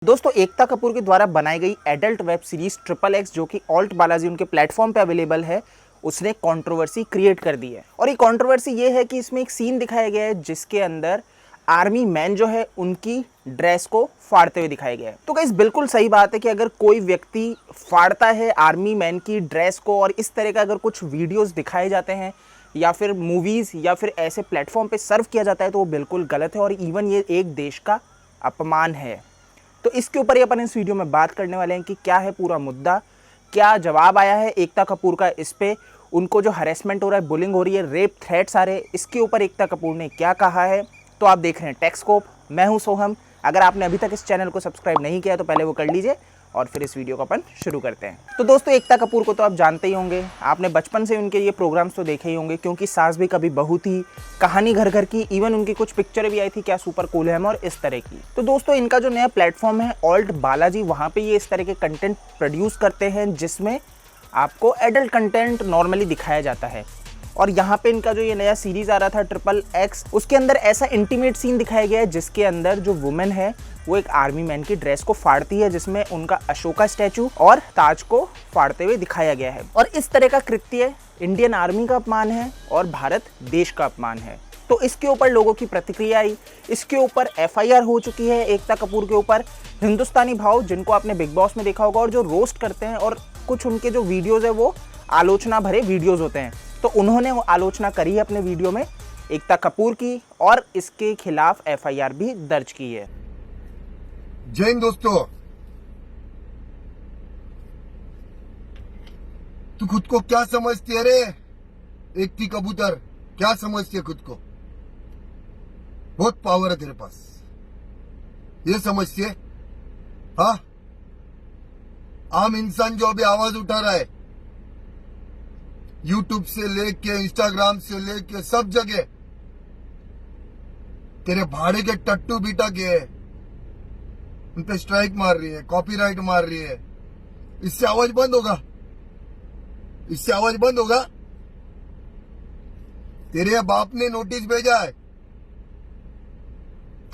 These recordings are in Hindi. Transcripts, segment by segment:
दोस्तों एकता कपूर के द्वारा बनाई गई एडल्ट वेब सीरीज XXX जो कि ऑल्ट बालाजी उनके प्लेटफॉर्म पे अवेलेबल है, उसने कंट्रोवर्सी क्रिएट कर दी है। और ये कंट्रोवर्सी ये है कि इसमें एक सीन दिखाया गया है जिसके अंदर आर्मी मैन जो है उनकी ड्रेस को फाड़ते हुए दिखाया गया है। तो गाइस बिल्कुल सही बात है कि अगर कोई व्यक्ति फाड़ता है आर्मी मैन की ड्रेस को और इस तरह का अगर कुछ वीडियोस दिखाए जाते हैं या फिर मूवीज़ या फिर ऐसे प्लेटफॉर्म पे सर्व किया जाता है तो वो बिल्कुल गलत है और इवन ये एक देश का अपमान है। तो इसके ऊपर ही अपन इस वीडियो में बात करने वाले हैं कि क्या है पूरा मुद्दा, क्या जवाब आया है एकता कपूर का इस पे, उनको जो हरेसमेंट हो रहा है, बुलिंग हो रही है, रेप थ्रेट्स आ रहे हैं, इसके ऊपर एकता कपूर ने क्या कहा है। तो आप देख रहे हैं टेक्स्कोप, मैं हूं सोहम। अगर आपने अभी तक इस चैनल को सब्सक्राइब नहीं किया तो पहले वो कर लीजिए और फिर इस वीडियो को अपन शुरू करते हैं। तो दोस्तों एकता कपूर को तो आप जानते ही होंगे, आपने बचपन से उनके ये प्रोग्राम्स तो देखे ही होंगे क्योंकि सास भी कभी बहू थी, कहानी घर घर की, इवन उनकी कुछ पिक्चरें भी आई थी क्या सुपर कूल है हम और इस तरह की। तो दोस्तों इनका जो नया प्लेटफॉर्म है ऑल्ट बालाजी, वहाँ पे ये इस तरह के कंटेंट प्रोड्यूस करते हैं जिसमें आपको एडल्ट कंटेंट नॉर्मली दिखाया जाता है। और यहाँ पे इनका जो ये नया सीरीज आ रहा था XXX, उसके अंदर ऐसा इंटीमेट सीन दिखाया गया है जिसके अंदर जो वुमेन है वो एक आर्मी मैन की ड्रेस को फाड़ती है, जिसमें उनका अशोका स्टैचू और ताज को फाड़ते हुए दिखाया गया है। और इस तरह का कृत्य इंडियन आर्मी का अपमान है और भारत देश का अपमान है। तो इसके ऊपर लोगों की प्रतिक्रिया आई, इसके ऊपर FIR हो चुकी है एकता कपूर के ऊपर। हिंदुस्तानी भाव जिनको आपने बिग बॉस में देखा होगा और जो रोस्ट करते हैं और कुछ उनके जो वीडियोज़ है वो आलोचना भरे वीडियोज़ होते हैं, तो उन्होंने वो आलोचना करी है अपने वीडियो में एकता कपूर की और इसके खिलाफ FIR भी दर्ज की है। जय हिंद दोस्तों, तू खुद को क्या समझती है रे एकती कबूतर? क्या समझती है खुद को? बहुत पावर है तेरे पास, ये समझती है? हाँ, आम इंसान जो अभी आवाज उठा रहा है यूट्यूब से लेके इंस्टाग्राम से लेके सब जगह तेरे भाड़े के टट्टू बीटा के उन पे स्ट्राइक मार रही है, कॉपीराइट मार रही है। इससे आवाज बंद होगा? इससे आवाज बंद होगा? तेरे बाप ने नोटिस भेजा है,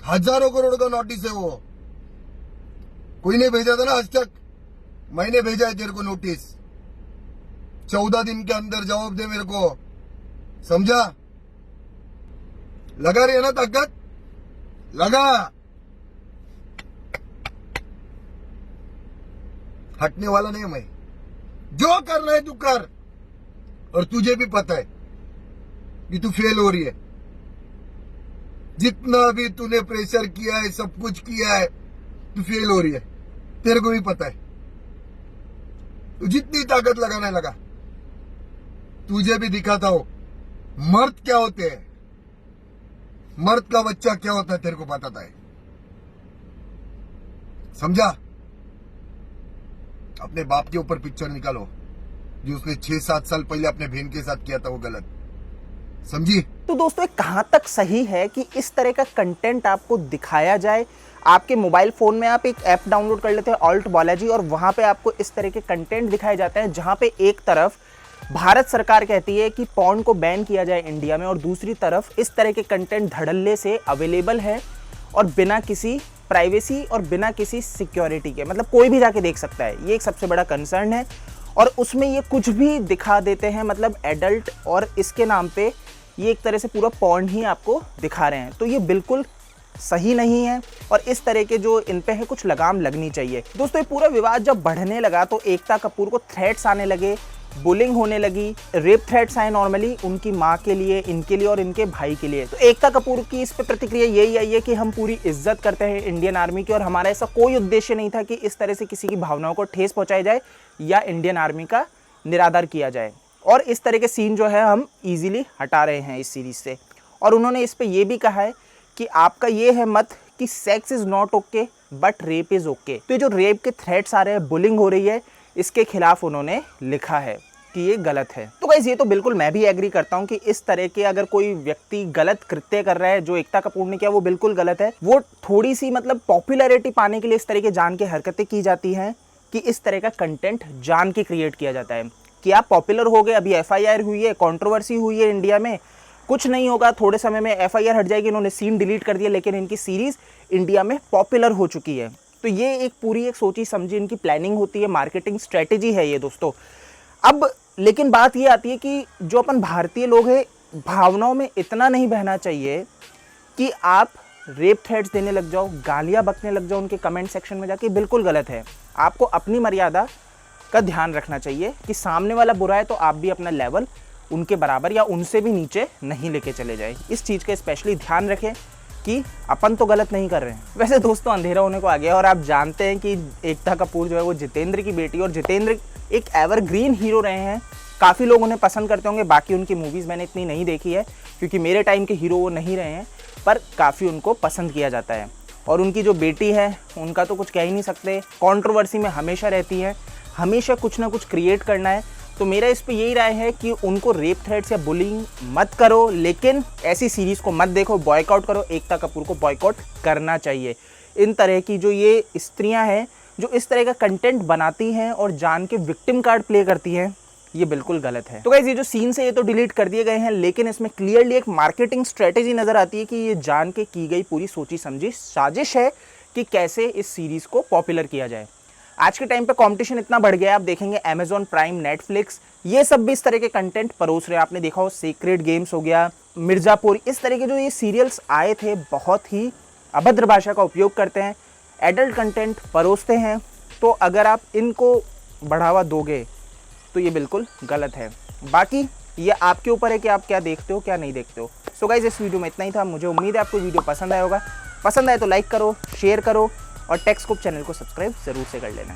हजारों करोड़ का नोटिस है वो। कोई ने भेजा था ना आज तक? मैंने भेजा है तेरे को नोटिस। 14 दिन के अंदर जवाब दे मेरे को, समझा? लगा रही है ना ताकत? लगा, हटने वाला नहीं मैं। जो करना है तू कर, और तुझे भी पता है कि तू फेल हो रही है। जितना भी तूने प्रेशर किया है, सब कुछ किया है, तू फेल हो रही है, तेरे को भी पता है। तू जितनी ताकत लगाने लगा, तुझे भी दिखाता हो मर्द क्या होते हैं, मर्द का बच्चा क्या होता है, तेरे को बताता है, समझा? अपने बाप के ऊपर पिक्चर निकालो जो उसने 6-7 साल पहले अपने बहन के साथ किया था, वो गलत, समझी? तो दोस्तों ये कहाँ तक सही है कि इस तरह का कंटेंट आपको दिखाया जाए? आपके मोबाइल फ़ोन में आप एक ऐप डाउनलोड कर लेते हैं ऑल्ट बालाजी और वहाँ पे आपको इस तरह के कंटेंट दिखाए जाते हैं जहाँ पे एक तरफ भारत सरकार कहती है कि पॉर्न को बैन किया जाए इंडिया में और दूसरी तरफ इस तरह के कंटेंट धड़ल्ले से अवेलेबल है और बिना किसी प्राइवेसी और बिना किसी सिक्योरिटी के, मतलब कोई भी जाके देख सकता है। ये एक सबसे बड़ा कंसर्न है और उसमें ये कुछ भी दिखा देते हैं, मतलब एडल्ट, और इसके नाम पे ये एक तरह से पूरा पॉर्न ही आपको दिखा रहे हैं। तो ये बिल्कुल सही नहीं है और इस तरह के जो इन पे है कुछ लगाम लगनी चाहिए। दोस्तों ये पूरा विवाद जब बढ़ने लगा तो एकता कपूर को थ्रेट्स आने लगे, बुलिंग होने लगी, रेप थ्रेट्स आए नॉर्मली उनकी माँ के लिए, इनके लिए और इनके भाई के लिए। तो एकता कपूर की इस पे प्रतिक्रिया यही आई है कि हम पूरी इज्जत करते हैं इंडियन आर्मी की और हमारा ऐसा कोई उद्देश्य नहीं था कि इस तरह से किसी की भावनाओं को ठेस पहुंचाई जाए या इंडियन आर्मी का निरादर किया जाए। और इस तरह के सीन जो है हम ईजिली हटा रहे हैं इस सीरीज से। और उन्होंने इस पर यह भी कहा है कि आपका ये है मत कि sex is not okay but rape is okay. तो ये जो रेप के थ्रेट्स आ रहे हैं, बुलिंग हो रही है, इसके खिलाफ उन्होंने लिखा है कि ये गलत है। तो गाइस ये तो बिल्कुल मैं भी एग्री करता हूँ कि इस तरह के अगर कोई व्यक्ति गलत कृत्य कर रहा है, जो एकता कपूर ने किया वो बिल्कुल गलत है। वो थोड़ी सी मतलब पॉपुलैरिटी पाने के लिए इस तरह के जान के हरकतें की जाती हैं कि इस तरह का कंटेंट जान के क्रिएट किया जाता है कि आप पॉपुलर हो गए, अभी FIR हुई है, कंट्रोवर्सी हुई है इंडिया में, कुछ नहीं होगा, थोड़े समय में FIR हट जाएगी, इन्होंने सीन डिलीट कर दिया, लेकिन इनकी सीरीज इंडिया में पॉपुलर हो चुकी है। तो ये एक पूरी एक सोची समझी इनकी प्लानिंग होती है, मार्केटिंग स्ट्रेटेजी है ये दोस्तों। अब लेकिन बात ये आती है कि जो अपन भारतीय लोग हैं, भावनाओं में इतना नहीं बहना चाहिए कि आप रेप थ्रेट्स देने लग जाओ, गालियाँ बकने लग जाओ उनके कमेंट सेक्शन में जाके। बिल्कुल गलत है। आपको अपनी मर्यादा का ध्यान रखना चाहिए कि सामने वाला बुरा है तो आप भी अपना लेवल उनके बराबर या उनसे भी नीचे नहीं लेके चले जाए। इस चीज़ का स्पेशली ध्यान रखें कि अपन तो गलत नहीं कर रहे हैं। वैसे दोस्तों अंधेरा होने को आ गया और आप जानते हैं कि एकता कपूर जो है वो जितेंद्र की बेटी, और जितेंद्र एक एवरग्रीन हीरो रहे हैं। काफ़ी लोग उन्हें पसंद करते होंगे। बाकी उनकी मूवीज़ मैंने इतनी नहीं देखी है क्योंकि मेरे टाइम के हीरो वो नहीं रहे हैं, पर काफ़ी उनको पसंद किया जाता है। और उनकी जो बेटी है उनका तो कुछ कह ही नहीं सकते, कंट्रोवर्सी में हमेशा रहती है, हमेशा कुछ ना कुछ क्रिएट करना है। तो मेरा इस पे यही राय है कि उनको रेप थ्रेट्स या बुलिंग मत करो, लेकिन ऐसी सीरीज़ को मत देखो, बॉयकआउट करो। एकता कपूर को बॉयकआउट करना चाहिए। इन तरह की जो ये स्त्रियां हैं जो इस तरह का कंटेंट बनाती हैं और जान के विक्टिम कार्ड प्ले करती हैं, ये बिल्कुल गलत है। तो गाइस ये जो सीन्स है ये तो डिलीट कर दिए गए हैं, लेकिन इसमें क्लियरली एक मार्केटिंग स्ट्रेटेजी नज़र आती है कि ये जान के की गई पूरी सोची समझी साजिश है कि कैसे इस सीरीज़ को पॉपुलर किया जाए। आज के टाइम पे कंपटीशन इतना बढ़ गया है, आप देखेंगे अमेजॉन प्राइम, नेटफ्लिक्स, ये सब भी इस तरह के कंटेंट परोस रहे हैं। आपने देखा हो सीक्रेट गेम्स हो गया, मिर्ज़ापुर, इस तरह के जो ये सीरियल्स आए थे बहुत ही अभद्र भाषा का उपयोग करते हैं, एडल्ट कंटेंट परोसते हैं। तो अगर आप इनको बढ़ावा दोगे तो ये बिल्कुल गलत है। बाकी ये आपके ऊपर है कि आप क्या देखते हो क्या नहीं देखते हो। सो गाइस इस वीडियो में इतना ही था। मुझे उम्मीद है आपको वीडियो पसंद आया होगा। पसंद आए तो लाइक करो, शेयर करो और टेक्सकोप चैनल को सब्सक्राइब ज़रूर से कर लेना।